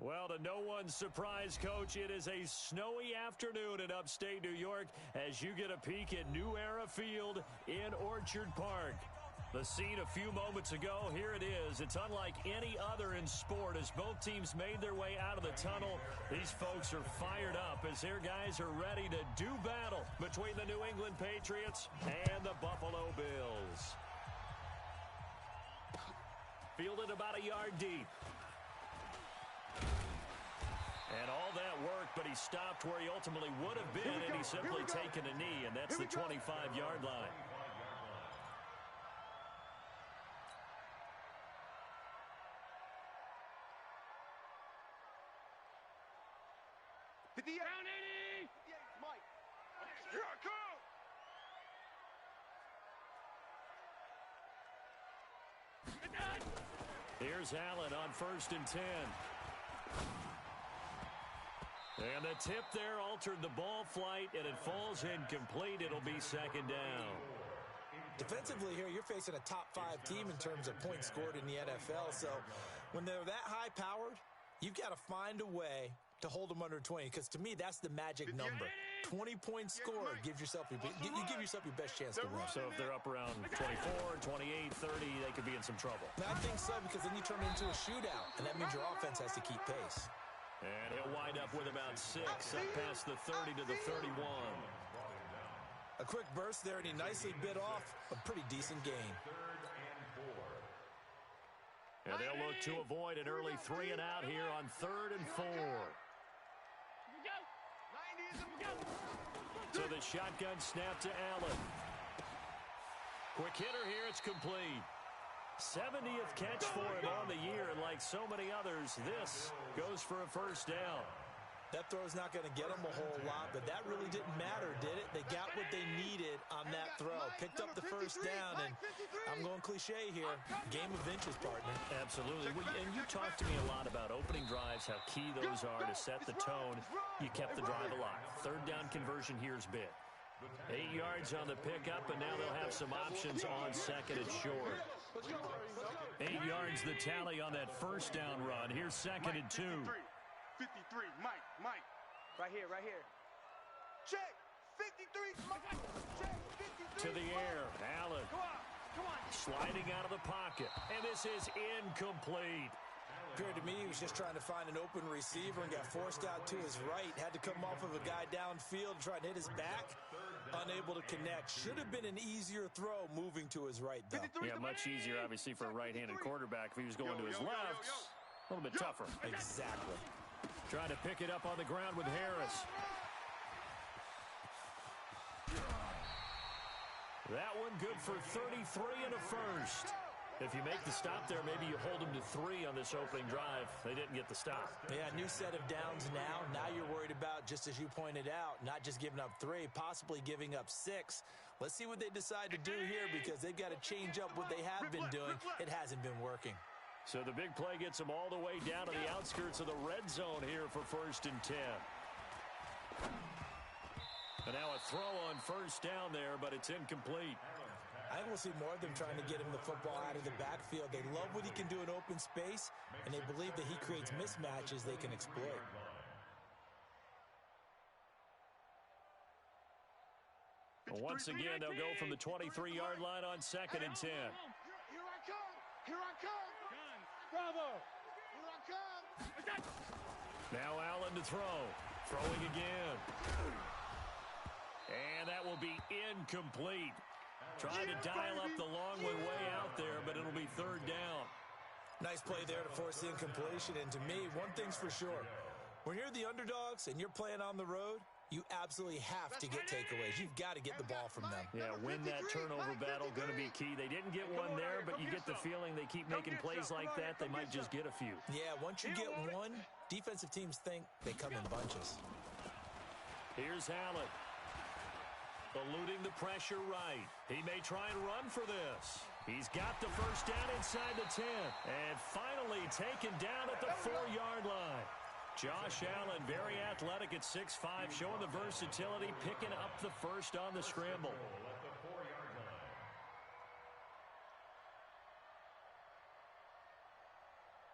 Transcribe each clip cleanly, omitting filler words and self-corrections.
Well, to no one's surprise, Coach, it is a snowy afternoon in upstate New York as you get a peek at New Era Field in Orchard Park. The scene a few moments ago, here it is. It's unlike any other in sport as both teams made their way out of the tunnel. These folks are fired up as their guys are ready to do battle between the New England Patriots and the Buffalo Bills. Fielded about a yard deep. And all that worked, but he stopped where he ultimately would have been, and he's simply taken a knee, and that's the 25-yard line. Down 80! Mike. Here I come! Here's Allen on 1st and 10. And the tip there altered the ball flight, and it falls incomplete. It'll be 2nd down. Defensively here, you're facing a top-5 team in terms of points scored in the NFL. So when they're that high-powered, you've got to find a way to hold them under 20, because to me, that's the magic number. 20 points scored gives yourself you give yourself your best chance to win. So if they're up around 24, 28, 30, they could be in some trouble. I think so, because then you turn it into a shootout, and that means your offense has to keep pace. And he'll wind up with about 6, up past the 30 to the 31. A quick burst there, and he nicely bit off a pretty decent gain. And they'll look to avoid an early 3 and out here on 3rd and 4. So the shotgun snap to Allen. Quick hitter here, it's complete. 70th catch for him on the year, and like so many others, this goes for a 1st down. That throw's not going to get them a whole lot, but that really didn't matter, did it? They got what they needed on that throw. Picked up the 1st down, and I'm going cliche here. Game of inches, partner. Absolutely. And you talked to me a lot about opening drives, how key those are to set the tone. You kept the drive alive. 3rd down conversion here is big. 8 yards on the pickup, and now they'll have some options on 2nd and short. 8 yards the tally on that 1st down run. Here's 2nd and 2. 53, Mike. Right here. Check, 53, check, 53. To the air, Allen. Come on. Sliding out of the pocket, and this is incomplete. Appeared to me he was just trying to find an open receiver and got forced out to his right. Had to come off of a guy downfield, trying to hit his back. Unable to connect. Should have been an easier throw moving to his right, though. Yeah, much easier, obviously, for a right-handed quarterback. If he was going to his left, a little bit tougher. Exactly. Trying to pick it up on the ground with Harris. That one good for 33 and a 1st. If you make the stop there, maybe you hold them to 3 on this opening drive. They didn't get the stop. Yeah, new set of downs now. Now you're worried about, just as you pointed out, not just giving up 3, possibly giving up 6. Let's see what they decide to do here, because they've got to change up what they have been doing. It hasn't been working. So the big play gets them all the way down to the outskirts of the red zone here for 1st and 10. And now a throw on 1st down there, but it's incomplete. I think we'll see more of them trying to get him the football out of the backfield. They love what he can do in open space, and they believe that he creates mismatches they can exploit. Well, once again, they'll go from the 23-yard line on 2nd and 10. Here I come. Bravo. Here I come. Now Allen to throw. Throwing again. And that will be incomplete. Trying to dial up the long way out there, but it'll be 3rd down. Nice play there to force the incompletion. And to me, one thing's for sure. When you're the underdogs and you're playing on the road, you absolutely have to get takeaways. You've got to get the ball from them. Yeah, win that turnover battle, going to be key. They didn't get one there, but you get the feeling they keep making plays like that, they might just get a few. Yeah, once you get one, defensive teams think they come in bunches. Here's Allen. Eluding the pressure right. He may try and run for this. He's got the 1st down inside the 10. And finally taken down at the 4-yard line. Josh Allen, very athletic at 6'5", showing the versatility, picking up the 1st on the scramble.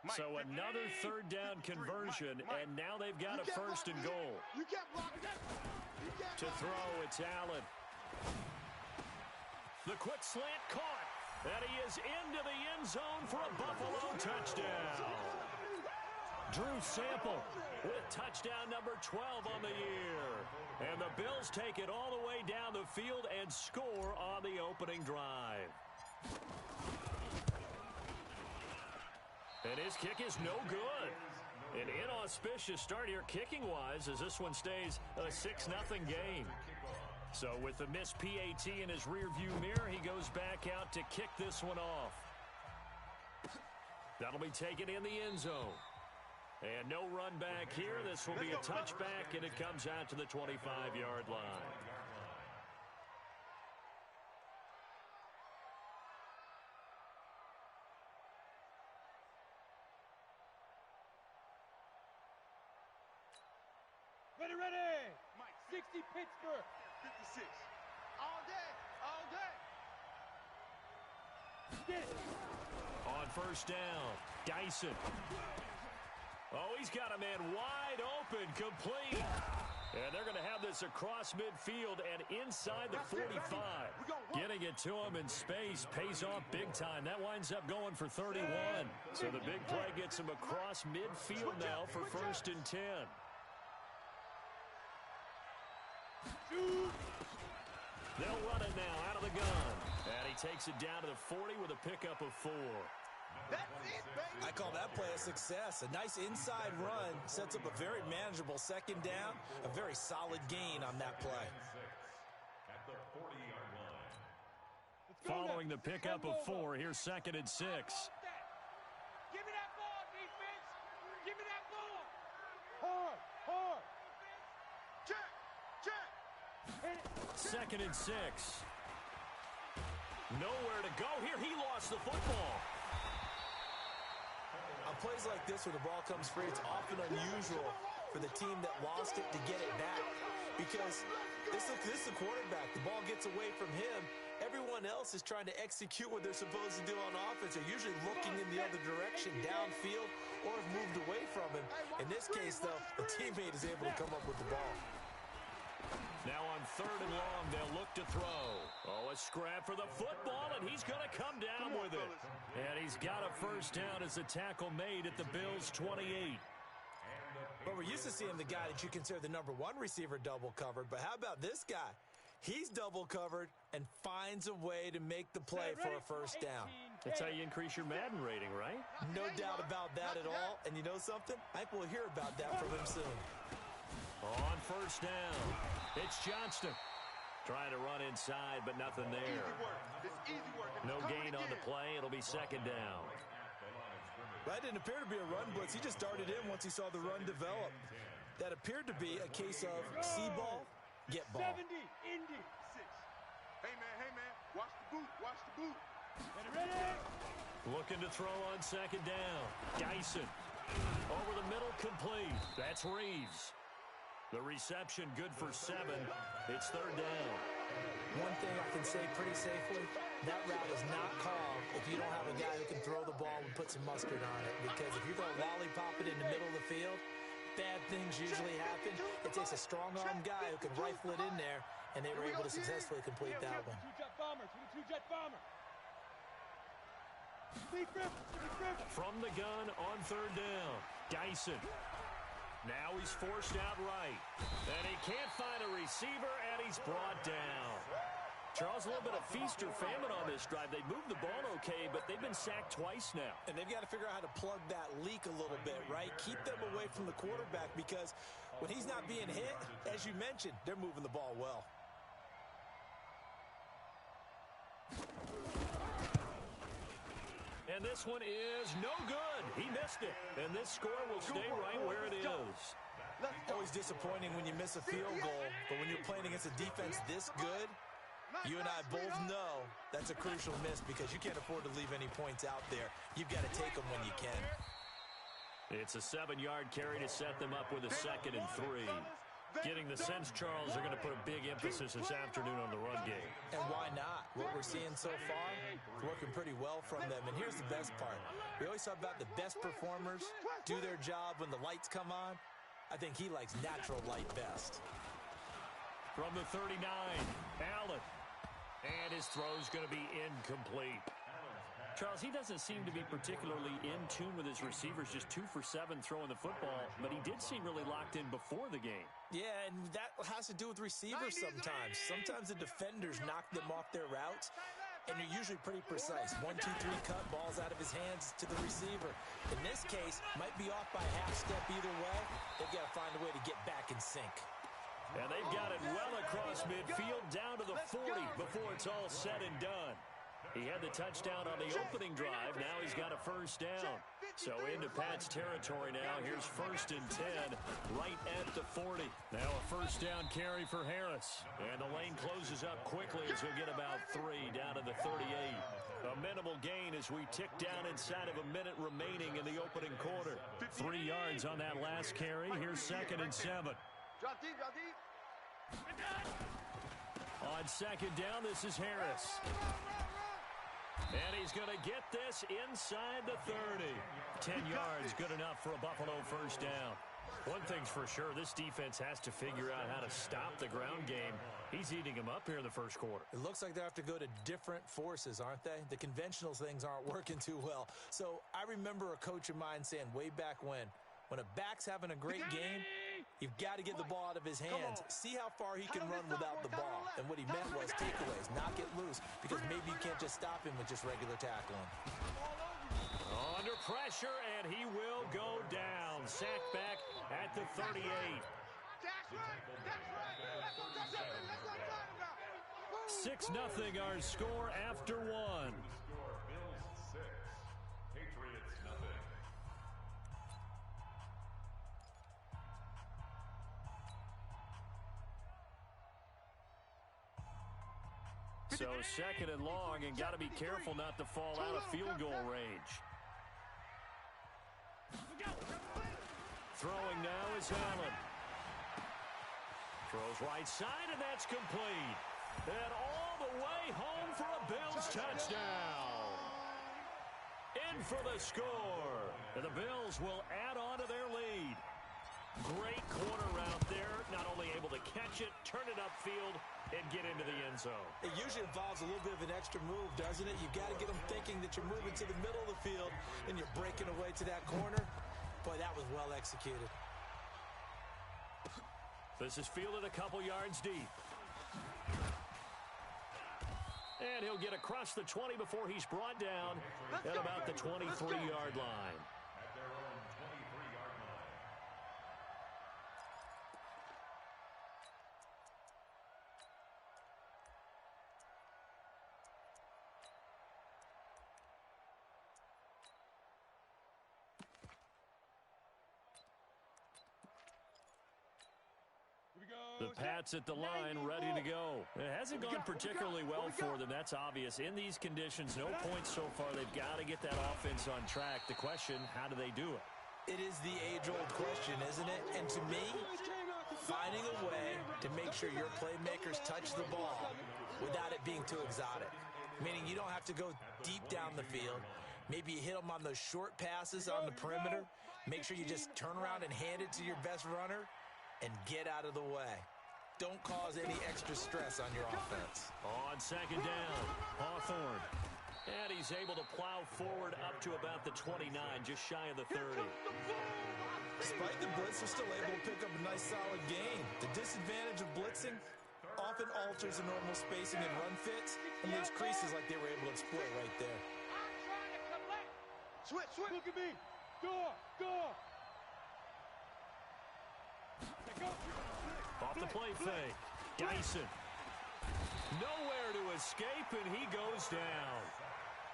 So another third down conversion, and now they've got a first and goal. You can't block that. To throw, it's Allen. The quick slant caught, and he is into the end zone for a Buffalo touchdown. Drew Sample with touchdown number 12 on the year. And the Bills take it all the way down the field and score on the opening drive. And his kick is no good. An inauspicious start here kicking-wise as this one stays a 6-0 game. So with the missed PAT in his rearview mirror, he goes back out to kick this one off. That'll be taken in the end zone. And no run back here. This will be a touchback, and it comes out to the 25-yard line. Ready, ready! 60 Pittsburgh. 56. All day. All day. Get it. On first down, Dyson. Oh, he's got a man wide open, complete. And they're going to have this across midfield and inside the 45. Getting it to him in space pays off big time. That winds up going for 31. So the big play gets him across midfield now for first and 10. They'll run it now out of the gun. And he takes it down to the 40 with a pickup of 4. That's it, baby. I call that play a success. A nice inside run sets up a very manageable second down. A very solid gain on that play. Following the pickup of 4, here's second and 6. Give me that ball, defense. Give me that ball. Hard, hard. Check, check. Second and 6. Nowhere to go here. He lost the football. On plays like this where the ball comes free, it's often unusual for the team that lost it to get it back. Because this is the quarterback. The ball gets away from him. Everyone else is trying to execute what they're supposed to do on offense. They're usually looking in the other direction, downfield, or have moved away from him. In this case, though, the teammate is able to come up with the ball. Now on third and long, they'll look to throw. Oh, a scrap for the football, and he's going to come down with it. And he's got a first down as the tackle made at the Bills' 28. But we're used to seeing the guy that you consider the number 1 receiver double covered. But how about this guy? He's double covered and finds a way to make the play for a first down. That's how you increase your Madden rating, right? No doubt about that at all. And you know something? I think we'll hear about that from him soon. On first down, it's Johnston. Trying to run inside, but nothing there. Easy work. It's easy work. No gain on the play. It'll be second down. That didn't appear to be a run blitz. He just darted in once he saw the run develop. That appeared to be a case of see ball, get ball. 70, Indy. 6. Hey, man. Watch the boot. Watch the boot. Ready, ready. Looking to throw on second down. Dyson. Over the middle, complete. That's Reeves. The reception good for 7. It's third down. One thing I can say pretty safely, that route is not called if you don't have a guy who can throw the ball and put some mustard on it. Because if you're going to lollipop it in the middle of the field, bad things usually happen. It takes a strong-arm guy who can rifle it in there, and they were able to successfully complete that one. Two-jet bombers with a two-jet bomber. From the gun on third down, Dyson. Now he's forced out right. And he can't find a receiver, and he's brought down. Charles, a little bit of feast or famine on this drive. They moved the ball okay, but they've been sacked twice now. And they've got to figure out how to plug that leak a little bit, right? Keep them away from the quarterback because when he's not being hit, as you mentioned, they're moving the ball well. And this one is no good. He missed it. And this score will stay right where it is. Always disappointing when you miss a field goal, but when you're playing against a defense this good, you and I both know that's a crucial miss because you can't afford to leave any points out there. You've got to take them when you can. It's a 7-yard carry to set them up with a second and 3. Getting the sense, Charles, they're going to put a big emphasis this afternoon on the run game. And why not? What we're seeing so far is working pretty well from them. And here's the best part. We always talk about the best performers do their job when the lights come on. I think he likes natural light best. From the 39, Allen. And his throw's going to be incomplete. Charles, he doesn't seem to be particularly in tune with his receivers, just 2 for 7 throwing the football, but he did seem really locked in before the game. Yeah, and that has to do with receivers sometimes. Sometimes the defenders knock them off their routes, and they're usually pretty precise. 1, 2, 3 cut, balls out of his hands to the receiver. In this case, might be off by half step either way. They've got to find a way to get back in sync. And they've got it well across midfield down to the 40 before it's all said and done. He had the touchdown on the opening drive. Now he's got a first down. So into Pat's territory now. Here's 1st and 10 right at the 40. Now a first down carry for Harris. And the lane closes up quickly as he'll get about 3 down to the 38. A minimal gain as we tick down inside of a minute remaining in the opening quarter. 3 yards on that last carry. Here's 2nd and 7. Drop deep, drop deep. On 2nd down, this is Harris. And he's going to get this inside the 30. 10 yards, good enough for a Buffalo first down. One thing's for sure, this defense has to figure out how to stop the ground game. He's eating them up here in the first quarter. It looks like they have to go to different forces, aren't they? The conventional things aren't working too well. So I remember a coach of mine saying way back when a back's having a great game, you've got to get the ball out of his hands. See how far he can run without the ball. And what he meant was takeaways, knock it loose, because maybe you can't just stop him with just regular tackling. Under pressure, and he will go down. Sacked back at the 38. That's right. That's right. Let's go, that's it. Let's go, talk about. 6-0 our score after 1. Bills 6, Patriots nothing. So 2nd and long, and got to be careful not to fall out of field goal range. Throwing now is Allen. Throws right side, and that's complete. And all the way home for a Bills touchdown. In for the score. And the Bills will add on to their lead. Great corner route there. Not only able to catch it, turn it upfield, and get into the end zone. It usually involves a little bit of an extra move, doesn't it? You've got to get them thinking that you're moving to the middle of the field and you're breaking away to that corner. Boy, that was well executed. This is fielded a couple yards deep. And he'll get across the 20 before he's brought down at about the 23-yard line. At their own 23-yard line. The Pats at the line, ready to go. It hasn't gone particularly well for them, that's obvious. In these conditions, no points so far. They've got to get that offense on track. The question, how do they do it? It is the age-old question, isn't it? And to me, finding a way to make sure your playmakers touch the ball without it being too exotic. Meaning you don't have to go deep down the field. Maybe you hit them on those short passes on the perimeter. Make sure you just turn around and hand it to your best runner and get out of the way. Don't cause any extra stress on your offense. On 2nd down, Hawthorne. And he's able to plow forward up to about the 29, just shy of the 30. Despite the blitz, they're still able to pick up a nice solid gain. The disadvantage of blitzing often alters the normal spacing and run fits and leaves creases like they were able to exploit right there. Switch. Look at me. Door. Off the play fake. Dyson. Nowhere to escape, and he goes down.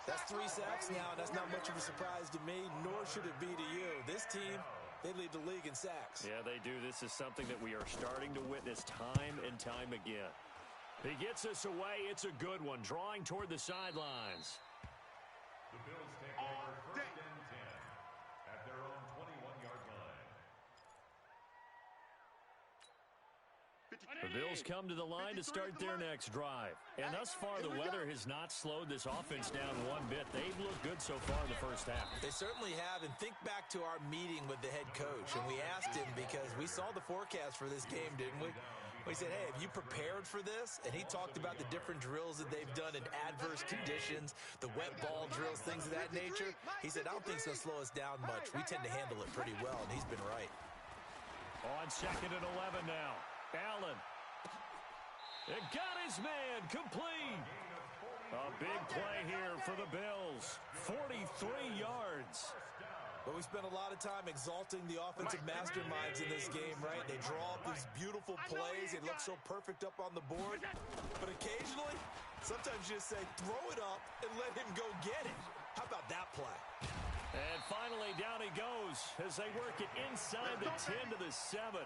That's 3 sacks now, and that's not much of a surprise to me, nor should it be to you. This team, they lead the league in sacks. Yeah, they do. This is something that we are starting to witness time and time again. He gets us away. It's a good one, drawing toward the sidelines. The Bills take over 1st and 10 at their own 21-yard line. The Bills come to the line to start their next drive. And thus far, the weather has not slowed this offense down one bit. They've looked good so far in the first half. They certainly have. And think back to our meeting with the head coach. And we asked him, because we saw the forecast for this game, didn't we? We said, hey, have you prepared for this? And he talked about the different drills that they've done in adverse conditions, the wet ball drills, things of that nature. He said, I don't think it's going to slow us down much. We tend to handle it pretty well, and he's been right. On 2nd and 11 now. Allen. It got his man complete. A big play here for the Bills. 43 yards. But we spent a lot of time exalting the offensive masterminds in this game, right? They draw up these beautiful plays. They look so perfect up on the board. But occasionally, sometimes you just say, throw it up and let him go get it. How about that play? And finally, down he goes as they work it inside the 10 to the 7.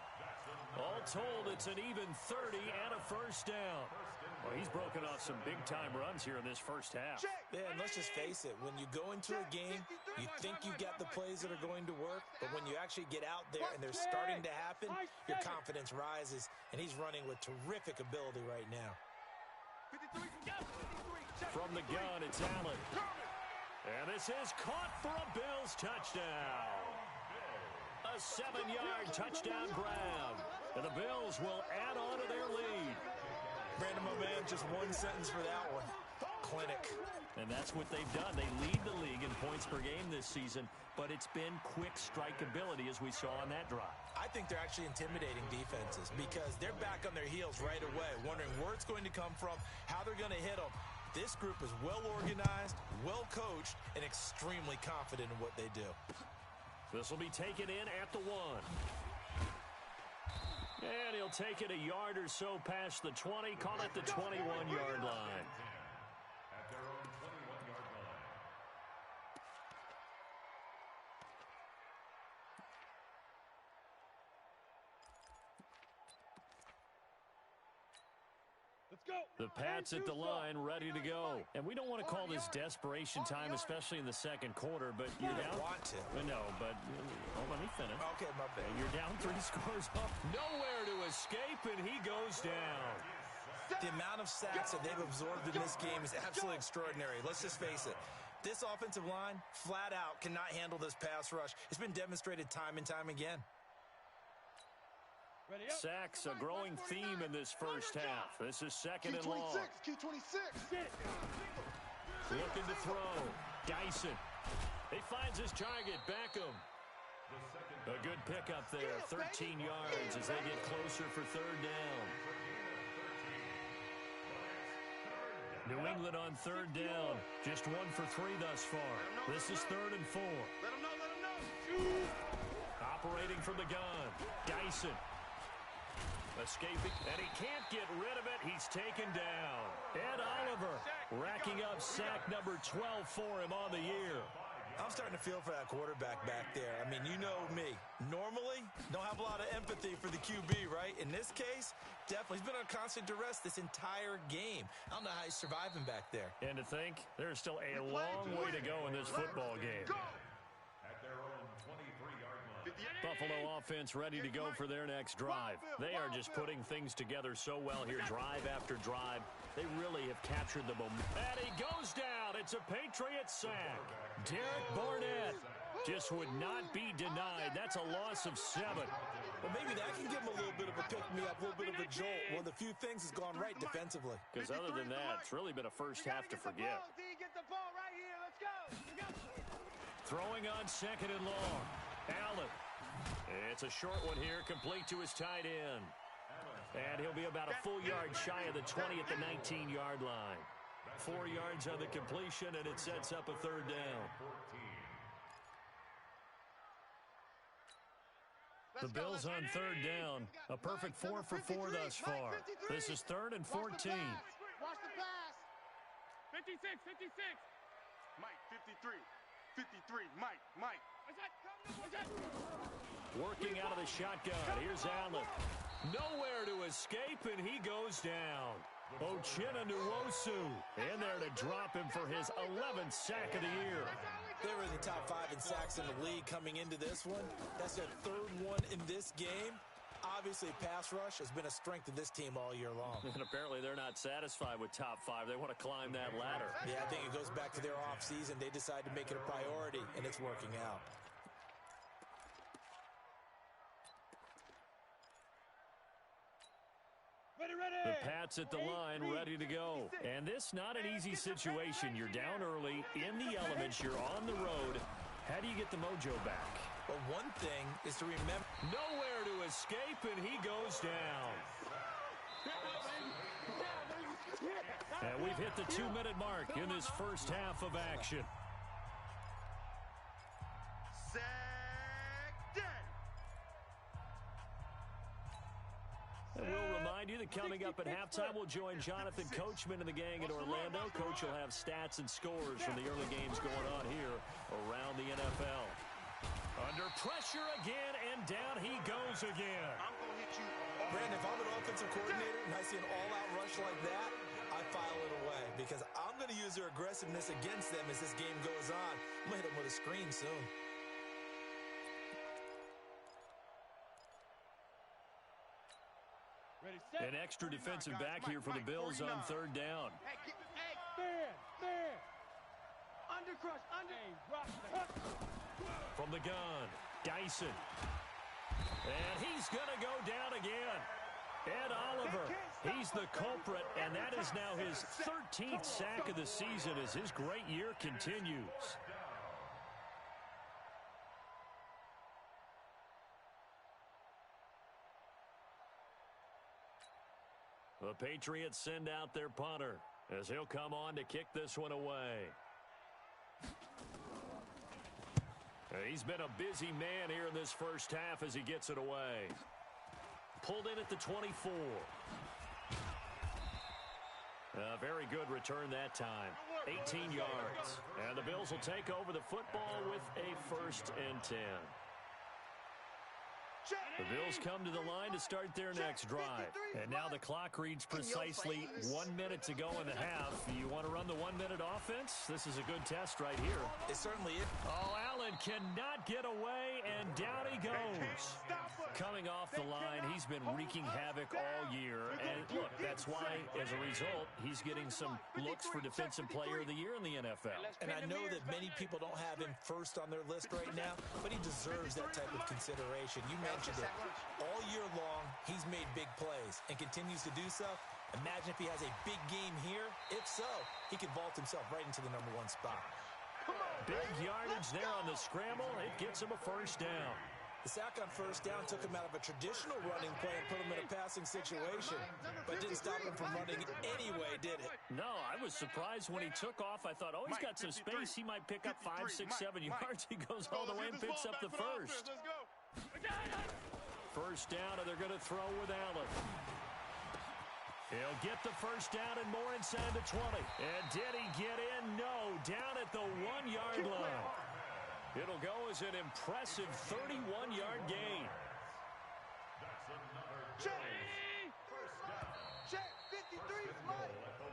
All told, it's an even 30 and a first down. Well, he's broken off some big-time runs here in this first half. Yeah, and let's just face it. When you go into a game, you think you got the plays that are going to work, but when you actually get out there and they're starting to happen, your confidence rises, and he's running with terrific ability right now. From the gun, it's Allen. And this is caught for a Bills touchdown. A 7-yard touchdown grab. And the Bills will add on to their lead. Brandon, my man, just one sentence for that one. Clinic. And that's what they've done. They lead the league in points per game this season, but it's been quick strike ability as we saw on that drive. I think they're actually intimidating defenses because they're back on their heels right away, wondering where it's going to come from, how they're going to hit them. This group is well organized, well coached, and extremely confident in what they do. This will be taken in at the 1. And he'll take it a yard or so past the 20, call it the 21-yard line. At their own 21-yard line. Let's go. The Pats at the line, ready to go. And we don't want to call this desperation time, especially in the second quarter, but you're down. Want to. No, but let me finish. Okay, my bad. You're down 3 scores up. Nowhere to escape, and he goes down. The amount of sacks that they've absorbed in this game is absolutely extraordinary. Let's just face it. This offensive line, flat out, cannot handle this pass rush. It's been demonstrated time and time again. Sacks, a growing theme in this first half. This is 2nd and long. Key 26. Looking to throw. Dyson. He finds his target. Beckham. A good pickup there. 13 yards as they get closer for 3rd down. New England on 3rd down. Just 1 for 3 thus far. This is 3rd and 4. Let him know. Operating from the gun. Dyson. Escaping, and he can't get rid of it. He's taken down. Ed Oliver racking up sack number 12 for him on the year. I'm starting to feel for that quarterback back there. I mean, you know me. Normally, don't have a lot of empathy for the QB, right? In this case, definitely. He's been on constant duress this entire game. I don't know how he's surviving back there. And to think, there's still a long way to go in this football game. At their own 23-yard line. Buffalo offense ready to go for their next drive. They are just putting things together so well here, drive after drive. They really have captured the momentum. And he goes down. It's a Patriot sack. Derek Barnett just would not be denied. That's a loss of 7. Well, maybe that can give him a little bit of a pick-me-up, a little bit of a jolt. One of the few things has gone right defensively. Because other than that, it's really been a first half to forget. Get the ball right here. Let's go. Throwing on 2nd and long. Allen. It's a short one here, complete to his tight end. And he'll be about a full yard shy of the 20 at the 19-yard line. 4 yards on the completion, and it sets up a 3rd down. The Bills on 3rd down. A perfect 4 for 4 thus far. This is 3rd and 14. Watch the pass. 56. Mike, 53. 53. Mike. Working out of the shotgun. Here's Allen. Nowhere to escape, and he goes down. Uchenna Nwosu in there to drop him for his 11th sack of the year. They were in the top 5 in sacks in the league coming into this one. That's their 3rd one in this game. obviously, pass rush has been a strength of this team all year long. And apparently they're not satisfied with top 5. They want to climb that ladder. Yeah, I think it goes back to their offseason. They decided to make it a priority, and it's working out. The Pats at the line, ready to go. And this not an easy situation. You're down early, in the elements, you're on the road. How do you get the mojo back? Well, one thing is to remember... Nowhere to escape, and he goes down. And we've hit the 2-minute mark in this first half of action. And we'll remind you that coming up at halftime, we'll join Jonathan Coachman and the gang in Orlando. Coach will have stats and scores from the early games going on here around the NFL. Under pressure again, and down he goes again. I'm going to hit you. Brandon, if I'm an offensive coordinator and I see an all-out rush like that, I file it away because I'm going to use their aggressiveness against them as this game goes on. I'm going to hit them with a screen soon. An extra defensive back here for the Bills on third down. From the gun, Dyson. And he's going to go down again. Ed Oliver, he's the culprit, and that is now his 13th sack of the season as his great year continues. The Patriots send out their punter as he'll come on to kick this one away. He's been a busy man here in this first half as he gets it away. Pulled in at the 24. A very good return that time. 18 yards. And the Bills will take over the football with a 1st and 10. The Bills come to the line to start their next drive. And now the clock reads precisely 1 minute to go in the half. You want to run the 1-minute offense? This is a good test right here. It certainly is. Oh, Allen cannot get away, and down he goes. Coming off the line, he's been wreaking havoc all year. And look, that's why, as a result, he's getting some looks for Defensive Player of the Year in the NFL. And I know that many people don't have him first on their list right now, but he deserves that type of consideration. You mentioned it. All year long, he's made big plays and continues to do so. Imagine if he has a big game here. If so, he can vault himself right into the #1 spot. Big yardage there on the scramble. It gets him a 1st down. The sack on 1st down took him out of a traditional running play and put him in a passing situation, but didn't stop him from running anyway, did it? No, I was surprised when he took off. I thought, oh, he's got some space. He might pick up 5, 6, 7 yards. He goes all the way and picks up the 1st. 1st down, and they're going to throw with Allen. He'll get the 1st down and more inside the 20. And did he get in? No, down at the 1-yard line. It'll go as an impressive 31-yard gain.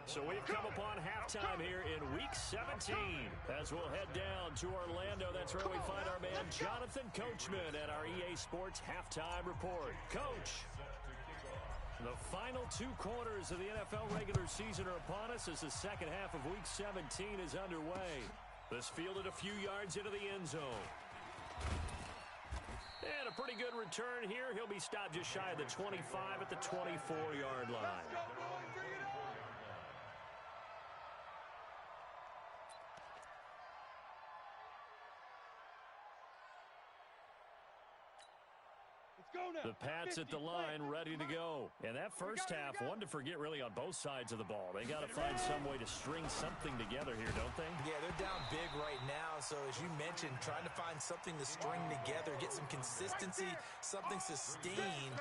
So we've come upon halftime here in Week 17 as we'll head down to Orlando. That's where we find our man Jonathan Coachman at our EA Sports Halftime Report. Coach, the final 2 quarters of the NFL regular season are upon us as the second half of Week 17 is underway. This fielded a few yards into the end zone. And a pretty good return here. He'll be stopped just shy of the 25 at the 24-yard line. The Pats at the line, ready to go. And that first half, one to forget really on both sides of the ball. They got to find some way to string something together here, don't they? Yeah, they're down big right now. So as you mentioned, trying to find something to string together, get some consistency, something sustained,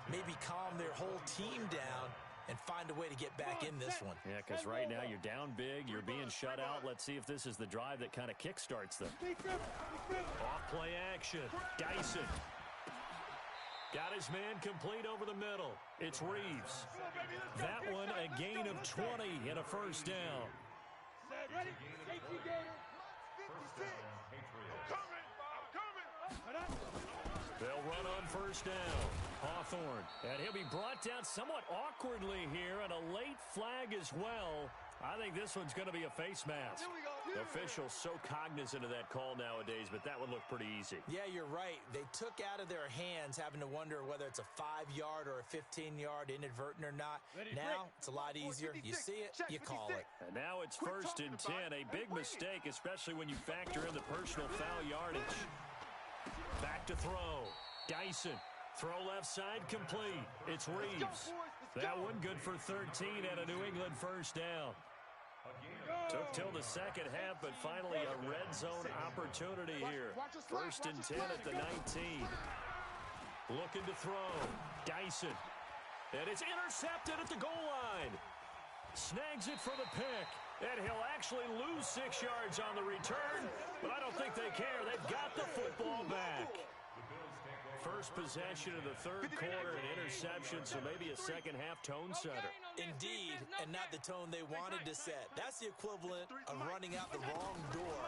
maybe calm their whole team down and find a way to get back in this one. Yeah, because right now you're down big, you're being shut out. Let's see if this is the drive that kind of kickstarts them. Off play action. Dyson. Got his man complete over the middle. It's Reeves. That one a gain of 20 and a 1st down. Ready? Safety gainer. I'm coming. They'll run on 1st down. Hawthorne, and he'll be brought down somewhat awkwardly here, and a late flag as well. I think this one's going to be a face mask. The officials so cognizant of that call nowadays, but that would look pretty easy. Yeah, you're right. They took out of their hands having to wonder whether it's a 5-yard or a 15-yard inadvertent or not. Now, it's a lot easier. You see it, you call it. And now it's 1st and 10. A big mistake, especially when you factor in the personal foul yardage. Back to throw. Dyson. Throw left side complete. It's Reeves. That one good for 13 and a New England first down. Took till the second half, but finally a red zone opportunity here. 1st and 10 at the 19. Looking to throw. Dyson. And it's intercepted at the goal line. Snags it for the pick. And he'll actually lose 6 yards on the return, but I don't think they care. They've got the football back. First possession of the third quarter, an interception, so maybe a second-half tone setter. Indeed, and not the tone they wanted to set. That's the equivalent of running out the wrong door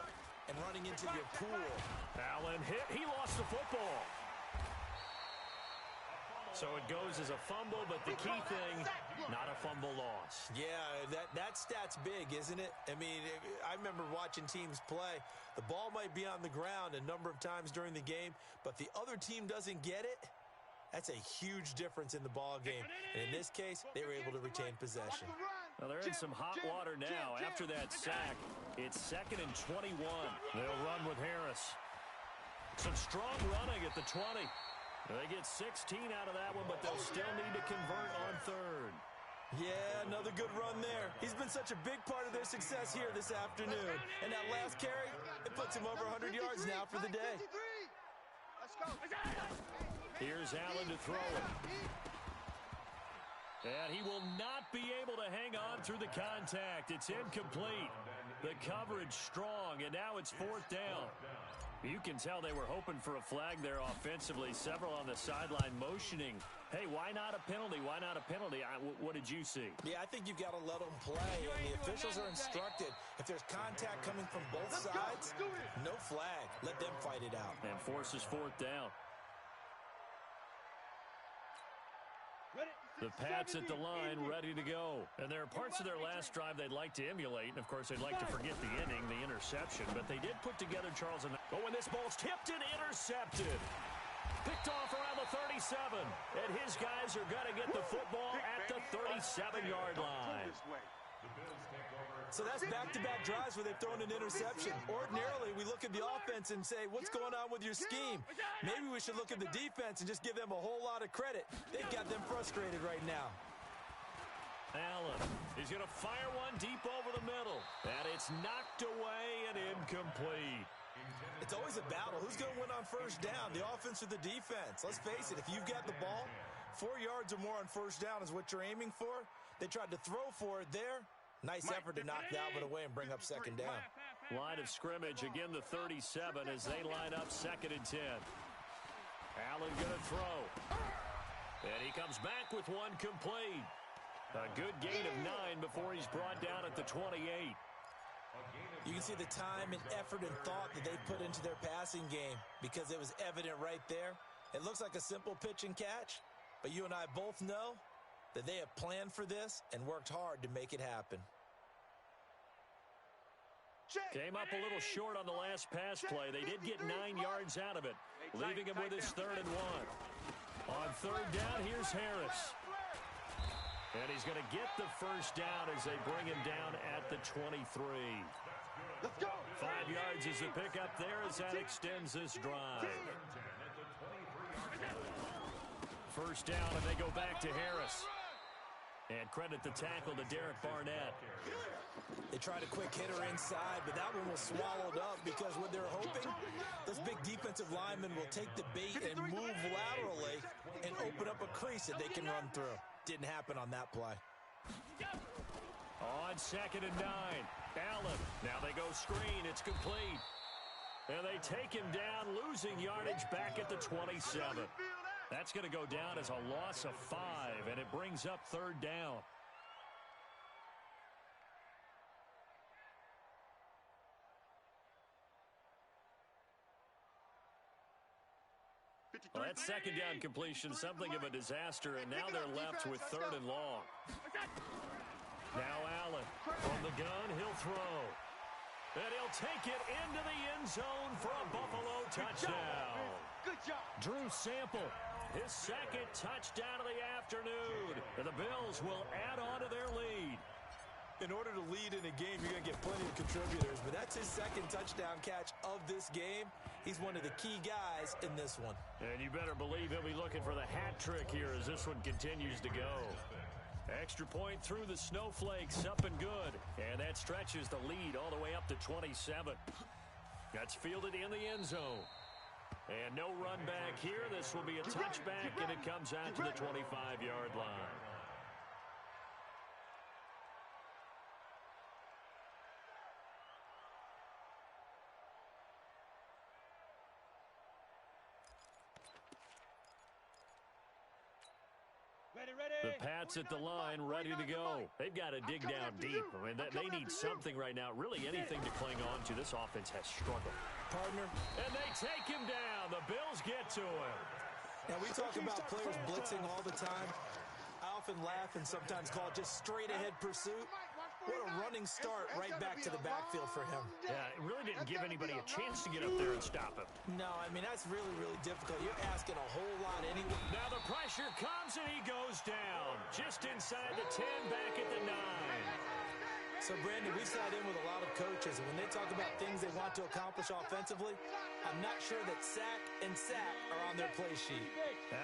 and running into your pool. Allen hit. He lost the football. So it goes as a fumble, but the key thing, not a fumble loss. Yeah, that stat's big, isn't it? I mean, I remember watching teams play. The ball might be on the ground a number of times during the game, but the other team doesn't get it. That's a huge difference in the ball game. And in this case, they were able to retain possession. Well, they're in some hot water now. After that sack, it's 2nd and 21. They'll run with Harris. Some strong running at the 20. They get 16 out of that one, but they'll still need to convert on third. Yeah, another good run there. He's been such a big part of their success here this afternoon. And that last carry, it puts him over 100 yards now for the day. Let's go. Here's Allen to throw it. And he will not be able to hang on through the contact. It's incomplete. The coverage strong, and now it's 4th down. You can tell they were hoping for a flag there offensively. Several on the sideline motioning. Hey, why not a penalty? Why not a penalty? What did you see? Yeah, I think you've got to let them play, and the officials are instructed. If there's contact coming from both sides, no flag. Let them fight it out. And forces 4th down. The Pats at the line, ready to go. And there are parts of their last drive they'd like to emulate. And, of course, they'd like to forget the inning, the interception. But they did put together Charles and... Oh, and this ball's tipped and intercepted. Picked off around the 37. And his guys are going to get the football at the 37-yard line. So that's back-to-back drives where they've thrown an interception. Ordinarily, we look at the offense and say, what's going on with your scheme? Maybe we should look at the defense and just give them a whole lot of credit. They've got them frustrated right now. Allen, he's going to fire one deep over the middle. And it's knocked away and incomplete. It's always a battle. Who's going to win on first down, the offense or the defense? Let's face it, if you've got the ball, 4 yards or more on first down is what you're aiming for. They tried to throw for it there. Nice effort to knock that one away and bring up 2nd down. Line of scrimmage, again the 37 as they line up 2nd and 10. Allen going to throw. And he comes back with one complete. A good gain of 9 before he's brought down at the 28. You can see the time and effort and thought that they put into their passing game because it was evident right there. It looks like a simple pitch and catch, but you and I both know that they have planned for this and worked hard to make it happen. Came up a little short on the last pass play. They did get 9 yards out of it, leaving him with his 3rd and 1. On 3rd down, here's Harris. And he's going to get the first down as they bring him down at the 23. Let's go. 5 yards is the pickup there as that extends this drive. First down, and they go back to Harris. And credit the tackle to Derek Barnett. They tried a quick hitter inside, but that one was swallowed up because what they're hoping, those big defensive linemen will take the bait and move laterally and open up a crease that they can run through. Didn't happen on that play. On 2nd and 9, Allen. Now they go screen. It's complete. And they take him down, losing yardage back at the 27. That's going to go down as a loss of 5, and it brings up 3rd down. Well, that second down completion, something of a disaster, and now they're left with 3rd and long. Now Allen from the gun, he'll throw. And he'll take it into the end zone for a Buffalo touchdown. Good job. Drew Sample, his 2nd touchdown of the afternoon. And the Bills will add on to their lead. In order to lead in a game, you're going to get plenty of contributors, but that's his 2nd touchdown catch of this game. He's one of the key guys in this one. And you better believe he'll be looking for the hat trick here as this one continues to go. Extra point through the snowflakes, up and good. And that stretches the lead all the way up to 27. That's fielded in the end zone. And no run back here. This will be a touchback, and it comes out to the 25-yard line. The Pats at the line, ready to go. They've got to dig down deep. I mean, they need something right now, really anything to cling on to. This offense has struggled. Partner. And they take him down. The Bills get to him. Now, we talk about players blitzing all the time. I often laugh and sometimes call it just straight-ahead pursuit. What a running start right back to the backfield for him. Yeah, it really didn't give anybody a chance to get up there and stop him. No, I mean, that's really, really difficult. You're asking a whole lot anyway. Now the pressure comes and he goes down. Just inside the 10, back at the 9. So, Brandon, we sat in with a lot of coaches, and when they talk about things they want to accomplish offensively, I'm not sure that sack and sack are on their play sheet.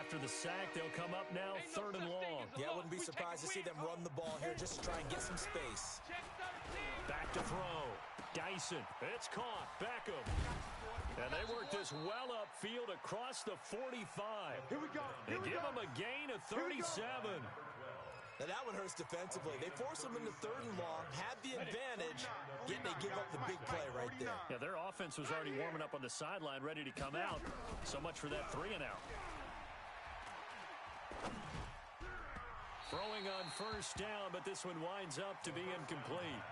After the sack, they'll come up now 3rd and long. Yeah, I wouldn't be surprised to see them run the ball here just to try and get some space. Back to throw. Dyson. It's caught. Beckham. And they work this well upfield across the 45. Here we go. They give him a gain of 37. Now, that one hurts defensively. They force them into 3rd and long, have the advantage, yet they give up the big play right there. Yeah, their offense was already warming up on the sideline, ready to come out. So much for that 3 and out. Throwing on 1st down, but this one winds up to be incomplete.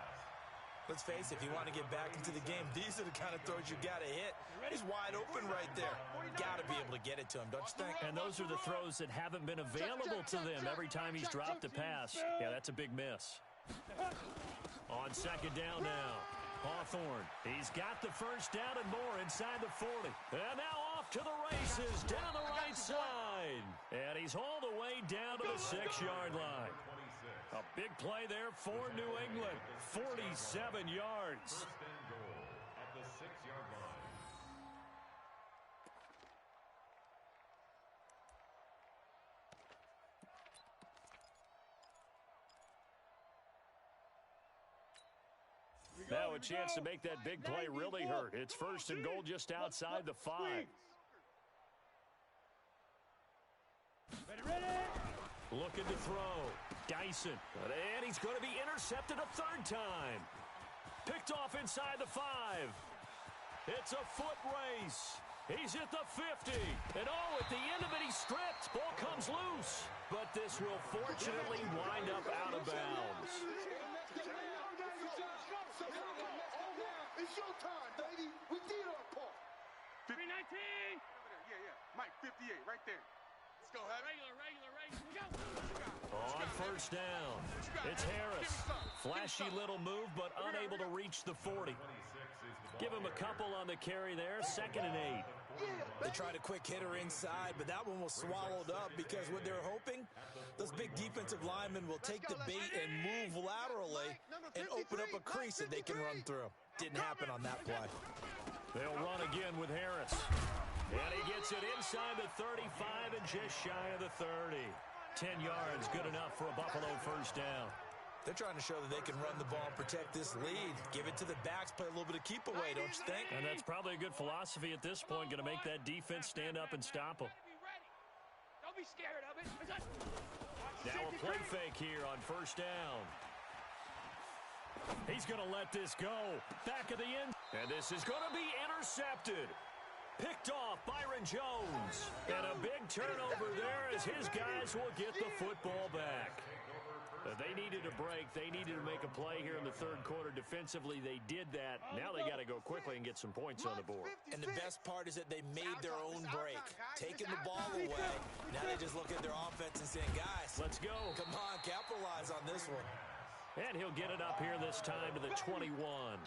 Let's face it, if you want to get back into the game, these are the kind of throws you got to hit. He's wide open right there. Got to be able to get it to him, don't you think? And those are the throws that haven't been available to them every time he's dropped a pass. Yeah, that's a big miss. On 2nd down now, Hawthorne. He's got the 1st down and more inside the 40. And now off to the races down the right side. And he's all the way down to the 6-yard line. A big play there for New England. 47 yards. First and goal at the 6-yard line. Now a chance to make that big play really hurt. It's 1st and goal just outside the 5. Ready? Looking to throw. Dyson. And he's going to be intercepted a 3rd time. Picked off inside the 5. It's a foot race. He's at the 50. And oh, at the end of it, he's stripped. Ball comes loose. But this will fortunately wind up out of bounds. It's your time, baby. We did our part. 319. Yeah. Mike, 58, right there. Let's go, Regular. Go. On 1st down, it's Harris. Flashy little move, but unable to reach the 40. Give him a couple on the carry there, 2nd and 8. They tried a quick hitter inside, but that one was swallowed up because what they're hoping, those big defensive linemen will take the bait and move laterally and open up a crease that they can run through. Didn't happen on that play. They'll run again with Harris. And he gets it inside the 35 and just shy of the 30. 10 yards, good enough for a Buffalo 1st down. They're trying to show that they can run the ball and protect this lead. Give it to the backs, play a little bit of keep away, don't you think? And that's probably a good philosophy at this point, going to make that defense stand up and stop them. Don't be scared of it. Now a play fake here on 1st down. He's going to let this go. Back of the end. And this is going to be intercepted. Picked off Byron Jones. And a big turnover there as his guys will get the football back. They needed a break. They needed to make a play here in the third quarter. Defensively, they did that. Now they got to go quickly and get some points on the board. And the best part is that they made their own break, taking the ball away. Now they just look at their offense and saying, guys, let's go. Come on, capitalize on this one. And he'll get it up here this time to the 21.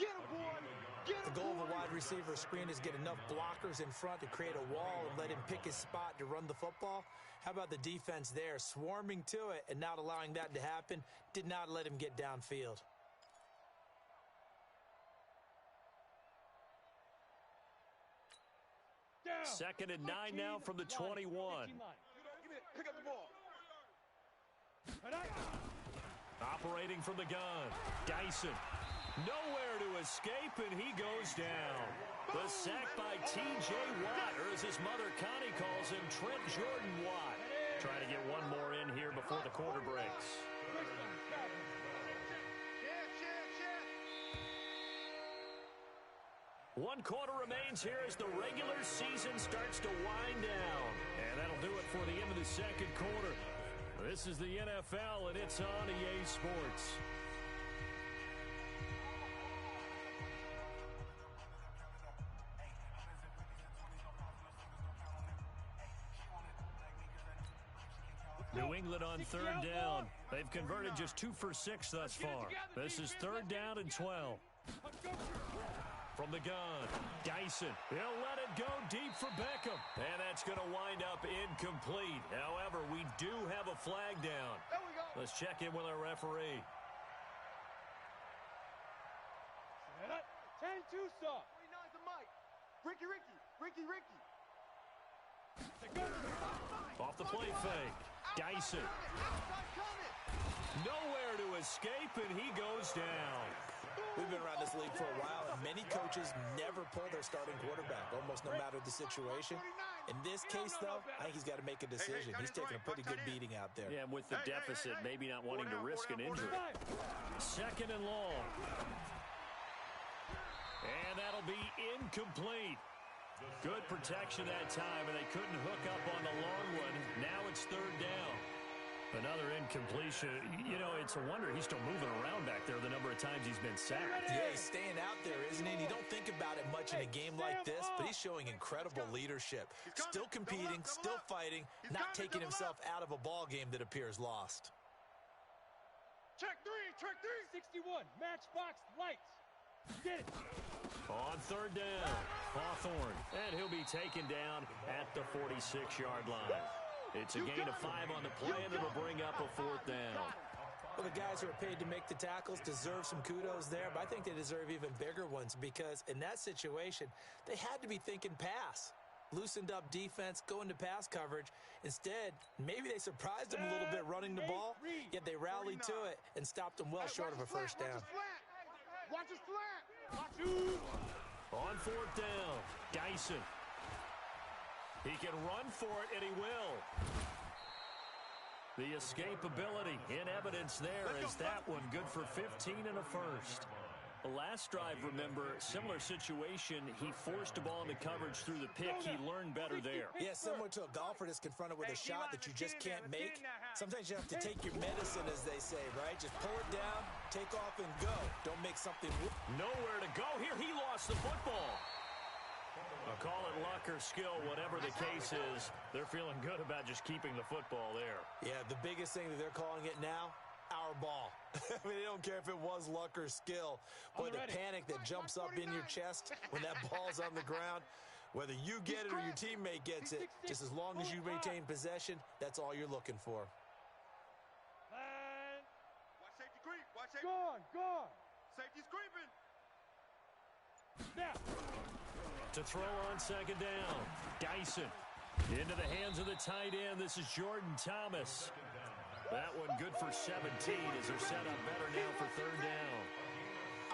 Get him, boy. The goal of a wide receiver screen is get enough blockers in front to create a wall and let him pick his spot to run the football. How about the defense there, swarming to it and not allowing that to happen? Did not let him get downfield. Second and 9 now from the 21. Pick up the ball. Operating from the gun. Dyson. Nowhere to escape, and he goes down. The sack by T.J. Watt, or as his mother Connie calls him, Trent Jordan Watt. Trying to get one more in here before the quarter breaks. One quarter remains here as the regular season starts to wind down. And that'll do it for the end of the second quarter. This is the NFL, and it's on EA Sports. New England on third down. They've converted just 2 for 6 thus far. This is third down and 12. From the gun, Dyson. He'll let it go deep for Beckham. And that's going to wind up incomplete. However, we do have a flag down. There we go. Let's check in with our referee. 10-2 stop. 49's the mic. Ricky. Off the play fake. Dyson. Outside coming. Nowhere to escape, and he goes down. We've been around this league for a while, and many coaches never pull their starting quarterback, almost no matter the situation. In this case, though, I think he's got to make a decision. He's taking a pretty good beating out there. Yeah, and with the deficit, maybe not wanting to risk an injury. Second and long. And that'll be incomplete. Good protection that time, and they couldn't hook up on the long one. Now it's third down. Another incompletion. You know, it's a wonder he's still moving around back there the number of times he's been sacked. Yeah, he's staying out there, isn't he? And you don't think about it much in a game like this, but he's showing incredible leadership. Still competing, still fighting, not taking himself out of a ball game that appears lost. Check three. 61, matchbox lights. Get it. On third down, Hawthorne. And he'll be taken down at the 46-yard line. It's a gain of 5 on the play, and it'll bring up a fourth down. Well, the guys who are paid to make the tackles deserve some kudos there, but I think they deserve even bigger ones because in that situation, they had to be thinking pass. Loosened up defense, going to pass coverage. Instead, maybe they surprised them a little bit running the ball, yet they rallied to it and stopped them well short of a first down. Watch his flat. On fourth down, Dyson. He can run for it, and he will. The escapability in evidence there is that one good for 15 and a first. The last drive, remember, similar situation. He forced the ball into coverage through the pick. He learned better there. Yeah, similar to a golfer that's confronted with a shot that you just can't make. Sometimes you have to take your medicine, as they say, right? Just pull it down, take off, and go. Don't make something... Nowhere to go here. He lost the football. I'll call it luck or skill, whatever the case is. They're feeling good about just keeping the football there. Yeah, the biggest thing that they're calling it now, our ball. I mean, they don't care if it was luck or skill. Boy, the panic that jumps up in your chest when that ball's on the ground, whether you get it or your teammate gets it, just as long as you maintain possession, that's all you're looking for. Watch safety creep. Watch safety. Gone. Safety's creeping. Snap. To throw on second down, Dyson into the hands of the tight end. This is Jordan Thomas. That one good for 17 as they're set up better now for third down.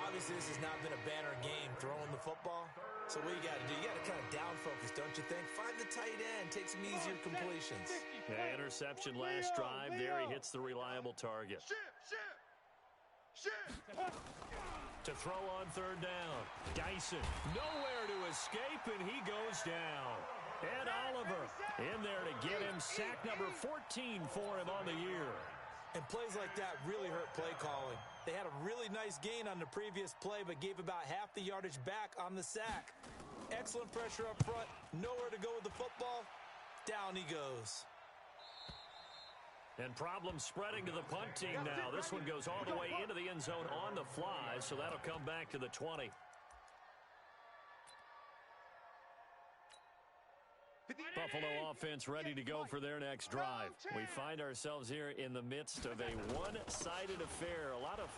Obviously, this has not been a banner game throwing the football. So what you got to do, you got to kind of down focus, don't you think? Find the tight end, take some easier completions. Yeah, interception last drive. There he hits the reliable target. Shift. To throw on third down, Dyson nowhere to escape, and he goes down. Ed Oliver in there to get him sack number 14 for him on the year. And plays like that really hurt play calling. They had a really nice gain on the previous play, but gave about half the yardage back on the sack. Excellent pressure up front. Nowhere to go with the football. Down he goes. And problems spreading to the punt team now. This one goes all the way into the end zone on the fly, so that'll come back to the 20. Buffalo offense ready to go for their next drive. We find ourselves here in the midst of a one-sided affair. A lot of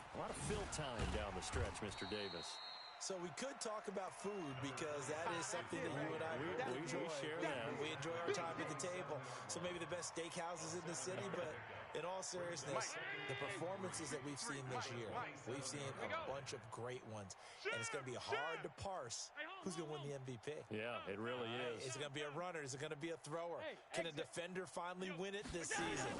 fill time down the stretch, Mr. Davis. So we could talk about food because that is something that you and I enjoy. We share that. We enjoy our time at the table. So maybe the best steakhouses in the city, but in all seriousness, the performances that we've seen this year, we've seen a bunch of great ones. And it's going to be hard to parse who's going to win the MVP. Yeah, it really is. Is it going to be a runner? Is it going to be a thrower? Can a defender finally win it this season?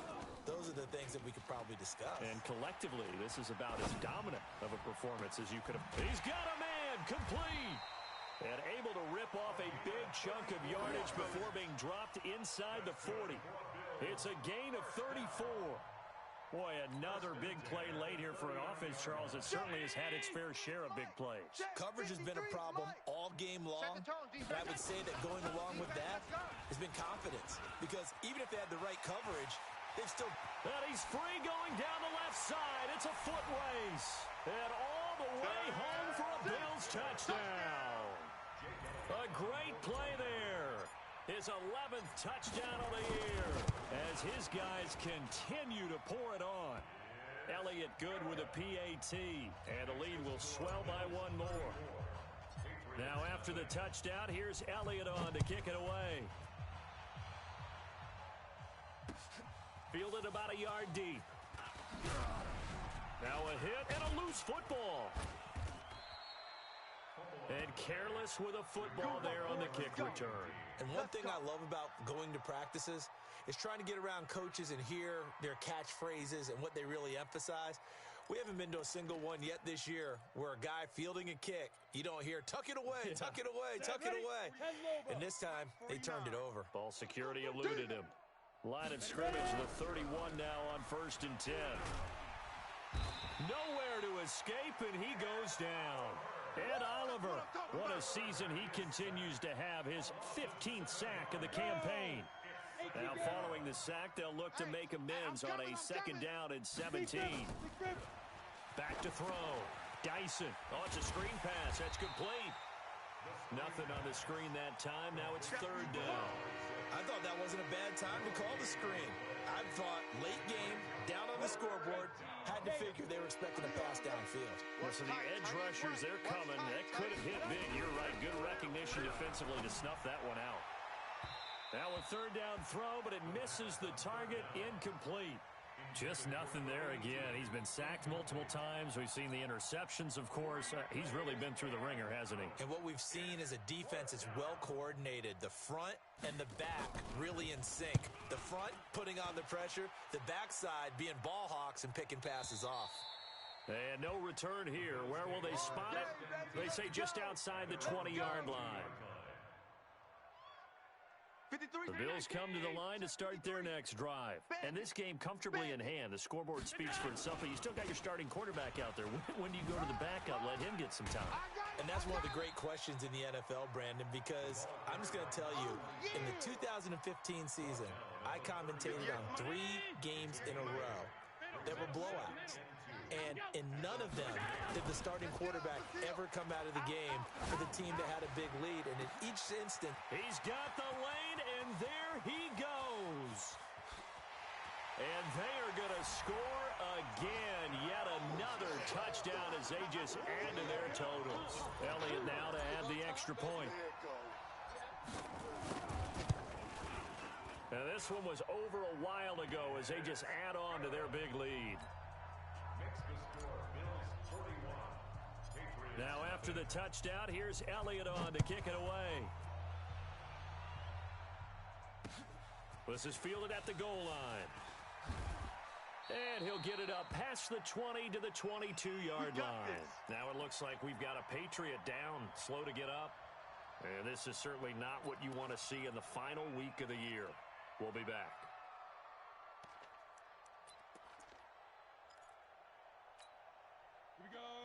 Those are the things that we could probably discuss. And collectively, this is about as dominant of a performance as you could have. He's got a man! Complete! And able to rip off a big chunk of yardage before being dropped inside the 40. It's a gain of 34. Boy, another big play late here for an offense, Charles, that certainly has had its fair share of big plays. Coverage has been a problem all game long, and I would say that going along with that has been confidence. Because even if they had the right coverage, they've still... And he's free going down the left side. It's a foot race. And all the way home for a Bills touchdown. A great play there. His 11th touchdown of the year as his guys continue to pour it on. Elliott good with a PAT, and the lead will swell by one more. Now after the touchdown, here's Elliott on to kick it away. Fielded about a yard deep. Now a hit and a loose football. And careless with a football there on the kick return. And one thing I love about going to practices is trying to get around coaches and hear their catchphrases and what they really emphasize. We haven't been to a single one yet this year where a guy fielding a kick, you don't hear, tuck it away, tuck it away, tuck it away. And this time, they turned it over. Ball security eluded him. Line of scrimmage, the 31 now on 1st and 10. Nowhere to escape, and he goes down. Ed Oliver, what a season he continues to have, his 15th sack of the campaign. Now following the sack, they'll look to make amends on a 2nd down and 17. Back to throw. Dyson. Oh, it's a screen pass. That's complete. Nothing on the screen that time. Now it's 3rd down. I thought that wasn't a bad time to call the screen. I thought late game, down on the scoreboard, had to figure they were expecting a pass downfield. Listen, the edge rushers, they're coming. That could have hit big. You're right. Good recognition defensively to snuff that one out. Now a 3rd down throw, but it misses the target. Incomplete. Just nothing there again. He's been sacked multiple times. We've seen the interceptions, of course. He's really been through the ringer, hasn't he? And what we've seen is a defense that's well coordinated. The front and the back really in sync. The front putting on the pressure, the backside being ball hawks and picking passes off. And no return here. Where will they spot it? They say just outside the 20-yard line. The Bills come to the line to start their next drive. And this game comfortably in hand. The scoreboard speaks for itself, but you still got your starting quarterback out there. When do you go to the backup? Let him get some time. And that's one of the great questions in the NFL, Brandon, because I'm just going to tell you, in the 2015 season, I commentated on 3 games in a row that were blowouts. And in none of them did the starting quarterback ever come out of the game for the team that had a big lead. And in each instant, he's got the lane, and there he goes. And they are going to score again. Yet another touchdown as they just add to their totals. Elliott now to add the extra point. Now this one was over a while ago as they just add on to their big lead. Now after the touchdown, here's Elliott on to kick it away. This is fielded at the goal line. And he'll get it up past the 20 to the 22-yard line. Now it looks like we've got a Patriot down, slow to get up. And this is certainly not what you want to see in the final week of the year. We'll be back.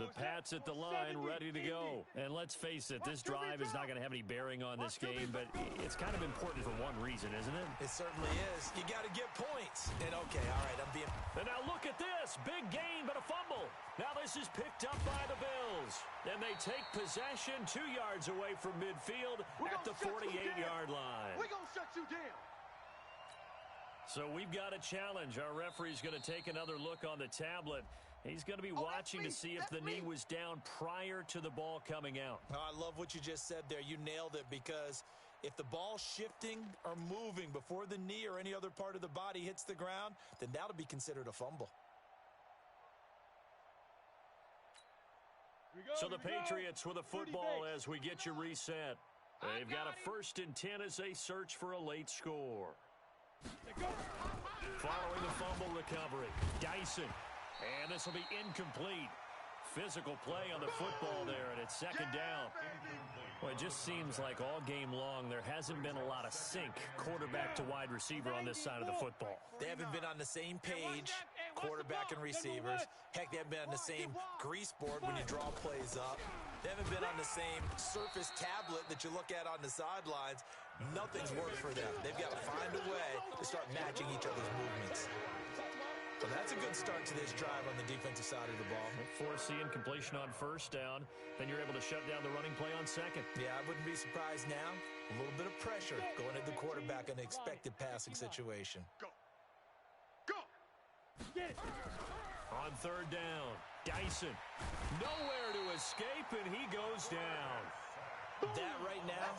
The Pats at the line, ready to go. And let's face it, this drive is not going to have any bearing on this game, but it's kind of important for one reason, isn't it? It certainly is. You got to get points. And okay, all right, I'm being... And now look at this. Big gain, but a fumble. Now this is picked up by the Bills. And they take possession 2 yards away from midfield at the 48-yard line. We're going to shut you down. So we've got a challenge. Our referee's going to take another look on the tablet. He's going to be watching to see if the knee was down prior to the ball coming out. Oh, I love what you just said there. You nailed it, because if the ball's shifting or moving before the knee or any other part of the body hits the ground, then that'll be considered a fumble. So the Patriots with a football as we get you reset. They've got a 1st and 10 as they search for a late score. Following the fumble recovery, Dyson. And this will be incomplete. Physical play on the football there, and it's 2nd down. Well, it just seems like all game long there hasn't been a lot of sync quarterback to wide receiver on this side of the football. They haven't been on the same page, quarterback and receivers. Heck, they haven't been on the same grease board when you draw plays up. They haven't been on the same surface tablet that you look at on the sidelines. Nothing's worked for them. They've got to find a way to start matching each other's movements. So that's a good start to this drive on the defensive side of the ball. Forcing completion on 1st down. Then you're able to shut down the running play on 2nd. Yeah, I wouldn't be surprised now. A little bit of pressure going at the quarterback in an expected passing situation. Go. Go. Get it. On 3rd down, Dyson. Nowhere to escape, and he goes down. That right now,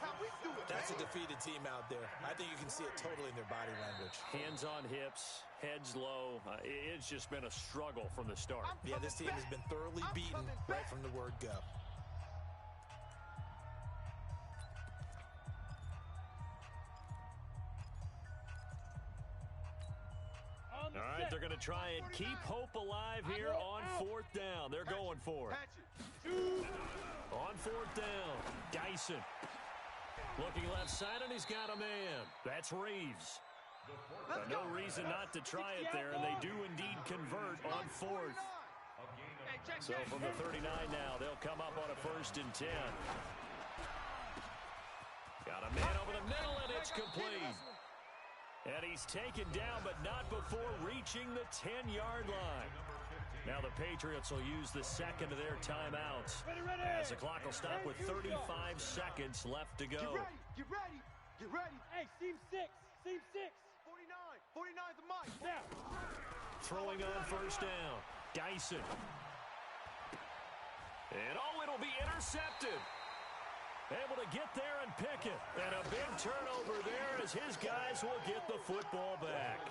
that's a defeated team out there. I think you can see it totally in their body language. Hands on hips, heads low. It's just been a struggle from the start. Yeah, this team has been thoroughly beaten right from the word go. All right, they're going to try and keep hope alive here on 4th down. They're going for it. On 4th down, Dyson. Looking left side, and he's got a man. That's Reeves. No reason not to try it there, and they do indeed convert on 4th. So from the 39 now, they'll come up on a 1st and 10. Got a man over the middle, and it's complete. And he's taken down, but not before reaching the 10-yard line. Now the Patriots will use the 2nd of their timeouts as the clock will stop with 35 seconds left to go. Get ready. Get ready. Get ready. Hey, seam 6. Seam 6. 49. 49 the mic. Now. Throwing on 1st down, Dyson. And it'll be intercepted. Able to get there and pick it. And a big turnover there as his guys will get the football back.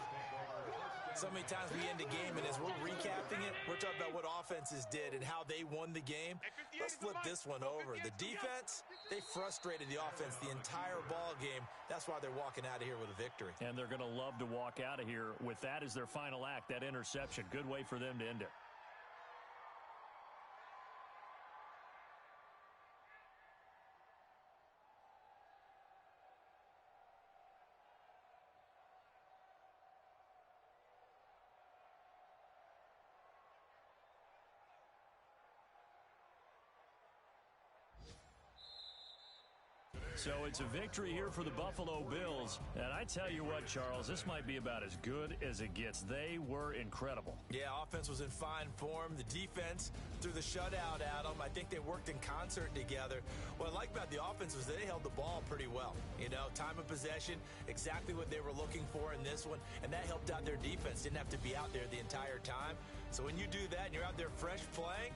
So many times we end a game, and as we're recapping it, we're talking about what offenses did and how they won the game. Let's flip this one over. The defense, they frustrated the offense the entire ball game. That's why they're walking out of here with a victory. And they're going to love to walk out of here with that as their final act, that interception. Good way for them to end it. So it's a victory here for the Buffalo Bills. And I tell you what, Charles, this might be about as good as it gets. They were incredible. Yeah, offense was in fine form. The defense threw the shutout at them. I think they worked in concert together. What I like about the offense was they held the ball pretty well. You know, time of possession, exactly what they were looking for in this one. And that helped out their defense. Didn't have to be out there the entire time. So when you do that and you're out there fresh playing,